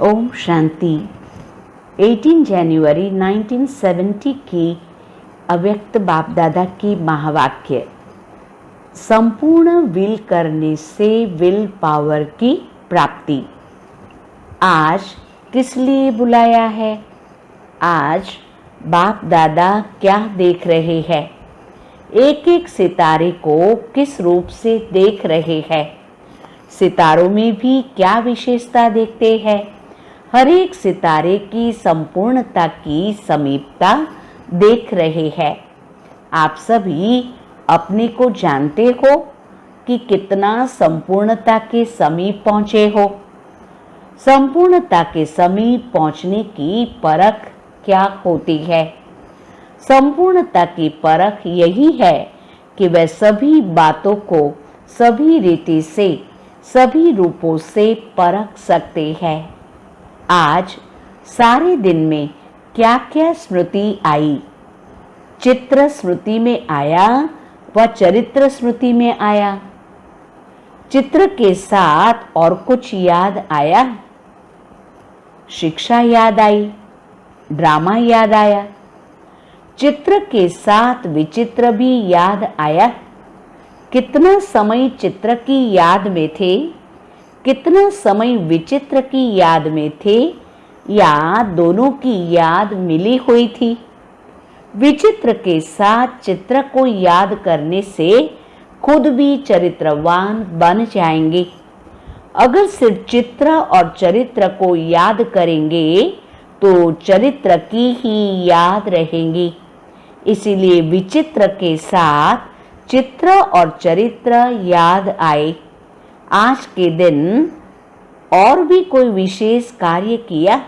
ओम शांति। 18 जनवरी 1970 की अव्यक्त बाप दादा की महावाक्य। संपूर्ण विल करने से विल पावर की प्राप्ति। आज किस लिए बुलाया है? आज बाप दादा क्या देख रहे हैं? एक एक सितारे को किस रूप से देख रहे हैं? सितारों में भी क्या विशेषता देखते हैं? हर एक सितारे की संपूर्णता की समीपता देख रहे हैं। आप सभी अपने को जानते हो कि कितना संपूर्णता के समीप पहुँचे हो। संपूर्णता के समीप पहुँचने की परख क्या होती है? संपूर्णता की परख यही है कि वह सभी बातों को सभी रीति से, सभी रूपों से परख सकते हैं। आज सारे दिन में क्या क्या स्मृति आई? चित्र स्मृति में आया व चरित्र स्मृति में आया। चित्र के साथ और कुछ याद आया? शिक्षा याद आई, ड्रामा याद आया। चित्र के साथ विचित्र भी याद आया। कितना समय चित्र की याद में थे, कितना समय विचित्र की याद में थे, या दोनों की याद मिली हुई थी? विचित्र के साथ चित्र को याद करने से खुद भी चरित्रवान बन जाएंगे। अगर सिर्फ चित्र और चरित्र को याद करेंगे तो चरित्र की ही याद रहेंगी। इसीलिए विचित्र के साथ चित्र और चरित्र याद आए। आज के दिन और भी कोई विशेष कार्य किया?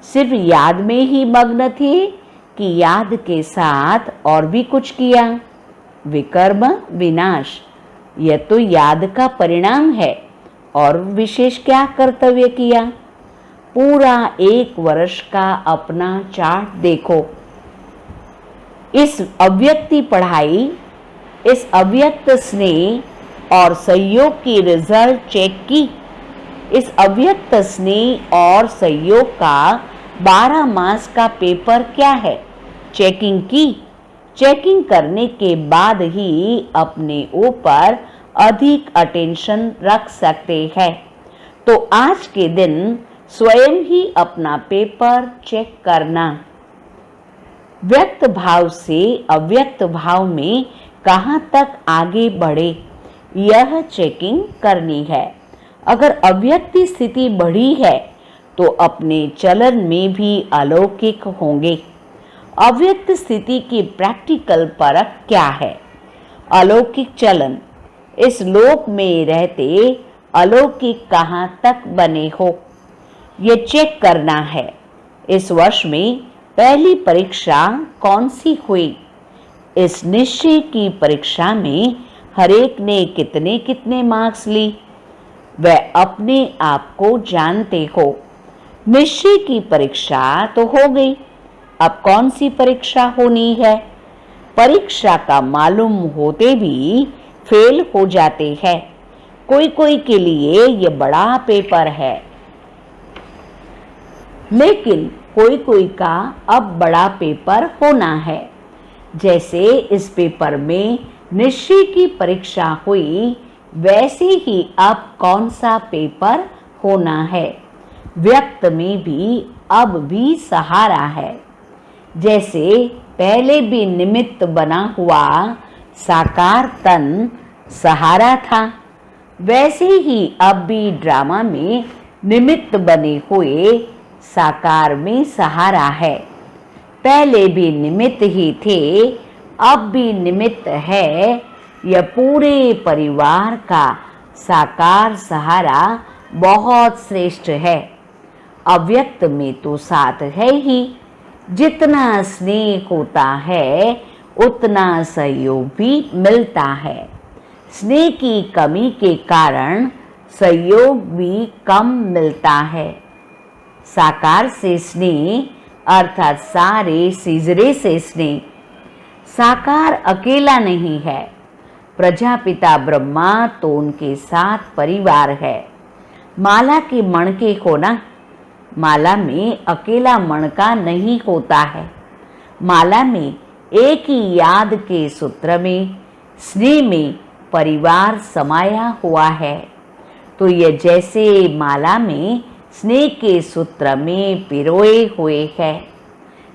सिर्फ याद में ही मग्न थे कि याद के साथ और भी कुछ किया? विकर्म विनाश, यह तो याद का परिणाम है। और विशेष क्या कर्तव्य किया? पूरा 1 वर्ष का अपना चार्ट देखो। इस अव्यक्ति पढ़ाई, इस अव्यक्त स्नेह और सहयोग की रिजल्ट चेक की। इस अव्यक्त स्नेह और सहयोग का 12 मास का पेपर क्या है? चेकिंग की। चेकिंग करने के बाद ही अपने ऊपर अधिक अटेंशन रख सकते हैं। तो आज के दिन स्वयं ही अपना पेपर चेक करना। व्यक्त भाव से अव्यक्त भाव में कहाँ तक आगे बढ़े, यह चेकिंग करनी है। अगर अव्यक्त स्थिति बढ़ी है तो अपने चलन में भी अलौकिक होंगे। अव्यक्त स्थिति की प्रैक्टिकल परख क्या है? अलौकिक चलन। इस लोक में रहते अलौकिक कहाँ तक बने हो, ये चेक करना है। इस वर्ष में पहली परीक्षा कौन सी हुई? इस निश्चय की परीक्षा में हरेक ने कितने कितने मार्क्स ली, वह अपने आप को जानते हो। निश्चय की परीक्षा तो हो गई, अब कौन सी परीक्षा होनी है? परीक्षा का मालूम होते भी फेल हो जाते हैं। कोई कोई के लिए ये बड़ा पेपर है, लेकिन कोई कोई का अब बड़ा पेपर होना है। जैसे इस पेपर में निश्चय की परीक्षा हुई, वैसे ही अब कौन सा पेपर होना है? व्यक्त में भी अब भी सहारा है। जैसे पहले भी निमित्त बना हुआ साकार तन सहारा था, वैसे ही अब भी ड्रामा में निमित्त बने हुए साकार में सहारा है। पहले भी निमित्त ही थे, अब भी निमित्त है। यह पूरे परिवार का साकार सहारा बहुत श्रेष्ठ है। अव्यक्त में तो साथ है ही। जितना स्नेह होता है उतना सहयोग भी मिलता है। स्नेह की कमी के कारण सहयोग भी कम मिलता है। साकार से स्नेह अर्थात सारे सिजरे से स्नेह। साकार अकेला नहीं है। प्रजापिता ब्रह्मा तो उनके साथ परिवार है। माला के मणके को ना माला में अकेला मणका नहीं होता है। माला में एक ही याद के सूत्र में, स्नेह में परिवार समाया हुआ है। तो ये जैसे माला में स्नेह के सूत्र में पिरोए हुए है।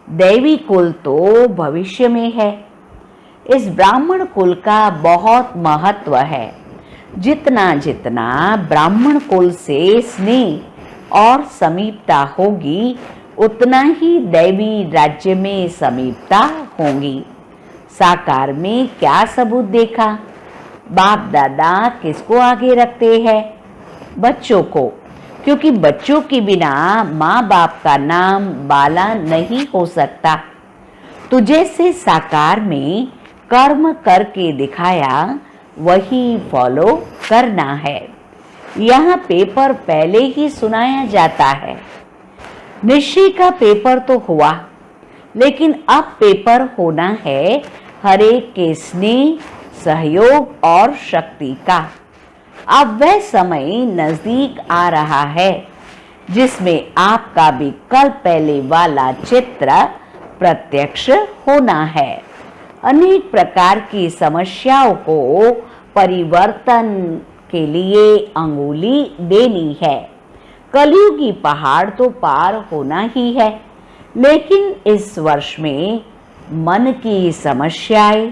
दैवी कुल तो भविष्य में है। इस ब्राह्मण कुल का बहुत महत्व है। जितना जितना ब्राह्मण कुल से स्नेह और समीपता होगी, उतना ही दैवी राज्य में समीपता होगी। साकार में क्या सबूत देखा? बाप दादा किसको आगे रखते हैं? बच्चों को, क्योंकि बच्चों के बिना माँ बाप का नाम बाला नहीं हो सकता। तो जैसे साकार में कर्म करके दिखाया, वही फॉलो करना है। यहाँ पेपर पहले ही सुनाया जाता है। निश्चय का पेपर तो हुआ, लेकिन अब पेपर होना है हर एक के स्नेह, सहयोग और शक्ति का। अब वह समय नजदीक आ रहा है जिसमें आपका भी कल पहले वाला चित्र प्रत्यक्ष होना है। अनेक प्रकार की समस्याओं को परिवर्तन के लिए अंगुली देनी है। कलयुगी पहाड़ तो पार होना ही है, लेकिन इस वर्ष में मन की समस्याएं,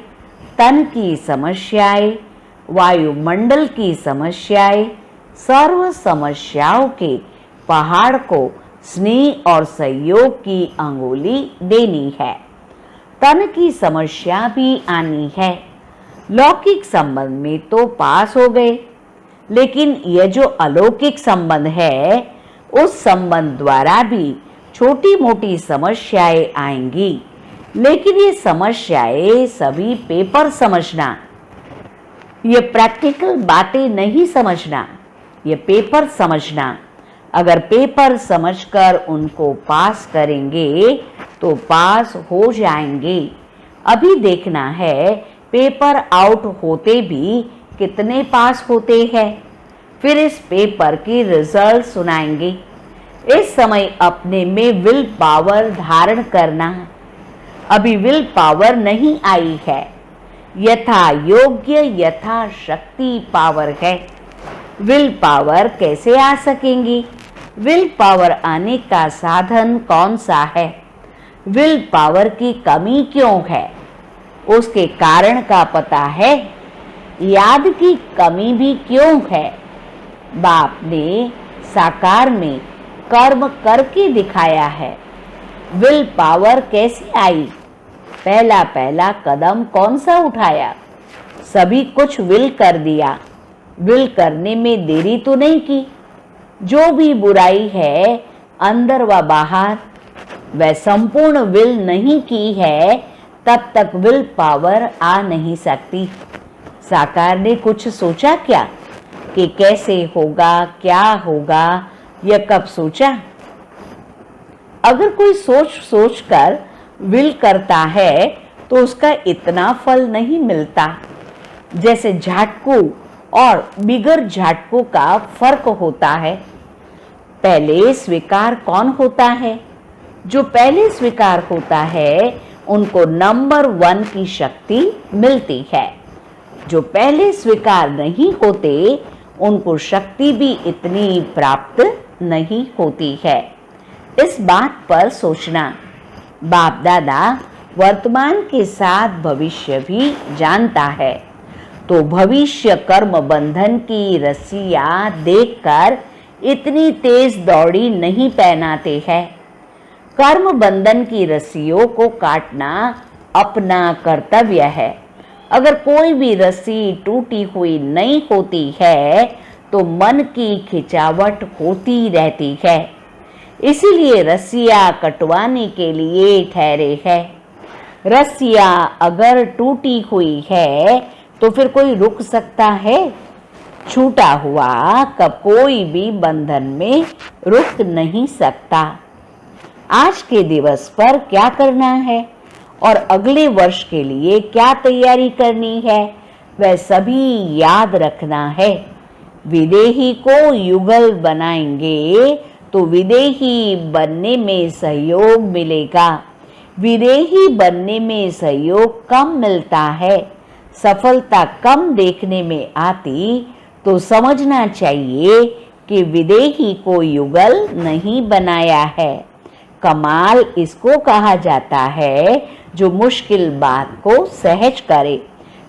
तन की समस्याएं, वायुमंडल की समस्याएं, सर्व समस्याओं के पहाड़ को स्नेह और सहयोग की अंगुली देनी है। तन की समस्या भी आनी है। लौकिक संबंध में तो पास हो गए, लेकिन यह जो अलौकिक संबंध है, उस संबंध द्वारा भी छोटी मोटी समस्याएं आएंगी। लेकिन ये समस्याएं सभी पेपर समझना, ये प्रैक्टिकल बातें नहीं समझना, ये पेपर समझना। अगर पेपर समझकर उनको पास करेंगे तो पास हो जाएंगे। अभी देखना है पेपर आउट होते भी कितने पास होते हैं, फिर इस पेपर की रिजल्ट सुनाएंगे। इस समय अपने में विल पावर धारण करना है। अभी विल पावर नहीं आई है, यथा योग्य यथा शक्ति पावर है। विल पावर कैसे आ सकेंगी? विल पावर आने का साधन कौन सा है? विल पावर की कमी क्यों है? उसके कारण का पता है? याद की कमी भी क्यों है? बाप ने साकार में कर्म करके दिखाया है। विल पावर कैसे आई? पहला पहला कदम कौन सा उठाया? सभी कुछ विल कर दिया। विल करने में देरी तो नहीं की। जो भी बुराई है अंदर व बाहर, वह संपूर्ण विल नहीं की है, तब तक विल पावर आ नहीं सकती। साकार ने कुछ सोचा क्या कि कैसे होगा, क्या होगा? यह कब सोचा? अगर कोई सोच सोच कर विल करता है तो उसका इतना फल नहीं मिलता। जैसे झाटकू और बिगर झाटकू का फर्क होता है। पहले स्वीकार कौन होता है? जो पहले स्वीकार होता है उनको नंबर 1 की शक्ति मिलती है। जो पहले स्वीकार नहीं होते उनको शक्ति भी इतनी प्राप्त नहीं होती है। इस बात पर सोचना। बाप दादा वर्तमान के साथ भविष्य भी जानता है, तो भविष्य कर्म बंधन की रस्सियां देखकर इतनी तेज दौड़ी नहीं पहनाते हैं। कर्म बंधन की रस्सियों को काटना अपना कर्तव्य है। अगर कोई भी रस्सी टूटी हुई नहीं होती है तो मन की खिंचावट होती रहती है। इसीलिए रस्सियां कटवाने के लिए ठहरे हैं। रस्सियां अगर टूटी हुई है तो फिर कोई रुक सकता है? छूटा हुआ कब कोई भी बंधन में रुक नहीं सकता। आज के दिवस पर क्या करना है और अगले वर्ष के लिए क्या तैयारी करनी है, वह सभी याद रखना है। विदेही को युगल बनाएंगे तो विदेही बनने में सहयोग मिलेगा। विदेही बनने में सहयोग कम मिलता है, सफलता कम देखने में आती तो समझना चाहिए कि विदेही को युगल नहीं बनाया है। कमाल इसको कहा जाता है जो मुश्किल बात को सहज करे।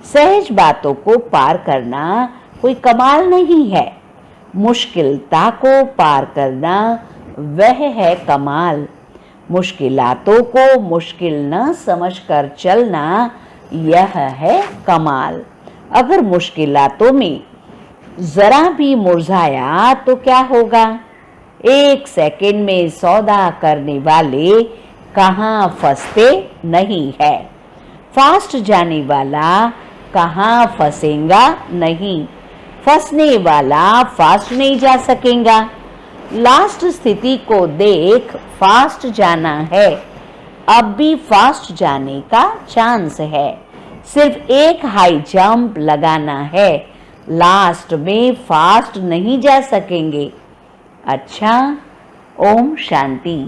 सहज बातों को पार करना कोई कमाल नहीं है, मुश्किलता को पार करना वह है कमाल। मुश्किलातों को मुश्किल न समझकर चलना यह है कमाल। अगर मुश्किलातों में जरा भी मुरझाया तो क्या होगा? 1 सेकंड में सौदा करने वाले कहाँ फंसते नहीं है। फास्ट जाने वाला कहाँ फंसेगा नहीं, फंसने वाला फास्ट नहीं जा सकेगा। लास्ट स्थिति को देख फास्ट जाना है, अब भी फास्ट जाने का चांस है। सिर्फ एक हाई जंप लगाना है, लास्ट में फास्ट नहीं जा सकेंगे। अच्छा, ओम शांति।